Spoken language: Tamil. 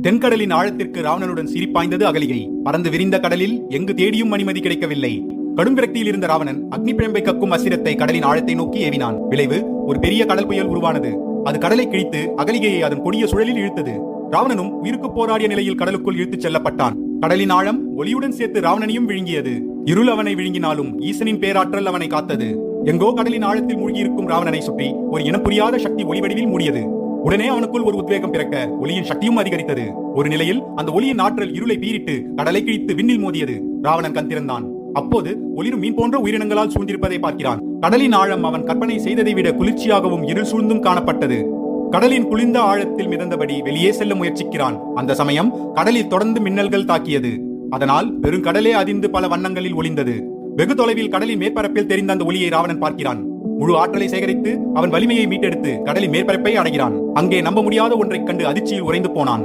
தென்கடலின் ஆழத்திற்கு ராவணனுடன் சிரிப்பாய்ந்தது அகலிகை. பறந்து விரிந்த கடலில் எங்கு தேடியும் மணிமதி கிடைக்கவில்லை. கடும் விரக்தியில் இருந்த ராவணன் அக்னி பிழம்பை கக்கும் அசிரத்தை கடலின் ஆழத்தை நோக்கி ஏவினான். விளைவு ஒரு பெரிய கடல் புயல் உருவானது. அது கடலை கிழித்து அகலிகையை அதன் கொடிய சுழலில் இழுத்தது. ராவணனும் உயிருக்கு போராடிய நிலையில் கடலுக்குள் இழுத்துச் செல்லப்பட்டான். கடலின் ஆழம் ஒளியுடன் சேர்த்து ராவணனையும் விழுங்கியது. இருள் அவனை விழுங்கினாலும் ஈசனின் பேராற்றல் அவனை காத்தது. எங்கோ கடலின் ஆழத்தில் மூழ்கியிருக்கும் ராவணனை சுற்றி ஒரு இனம் புரியாத சக்தி ஒளி வடிவில் மூடியது. உடனே அவனுக்குள் ஒரு உத்வேகம் பிறக்க ஒளியின் சக்தியும் அதிகரித்தது. ஒரு நிலையில் அந்த ஒளியின் ஆற்றல் இருளை பீரிட்டு கடலை கிழித்து விண்ணில் மோதியது. ராவணன் கண் திறந்தான். அப்போது ஒளிரும் மீன் போன்ற உயிரினங்களால் சூழ்ந்திருப்பதை பார்க்கிறான். கடலின் ஆழம் அவன் கற்பனை செய்ததை விட குளிர்ச்சியாகவும் இருள் சூழ்ந்தும் காணப்பட்டது. கடலின் குளிர்ந்த ஆழத்தில் மிதந்தபடி வெளியே செல்ல முயற்சிக்கிறான். அந்த சமயம் கடலில் தொடர்ந்து மின்னல்கள் தாக்கியது. அதனால் பெருங்கடலே அதிர்ந்து பல வண்ணங்களில் ஒளிந்தது. வெகு தொலைவில் கடலின் மேற்பரப்பில் தெரிந்த அந்த ஒளியை ராவணன் பார்க்கிறான். முழு ஆற்றலை சேகரித்து அவன் வலிமையை மீட்டெடுத்து கடலின் மேற்பரப்பை அடைகிறான். அங்கே நம்ப முடியாத ஒன்றைக் கண்டு அதிர்ச்சியில் உறைந்து போனான்.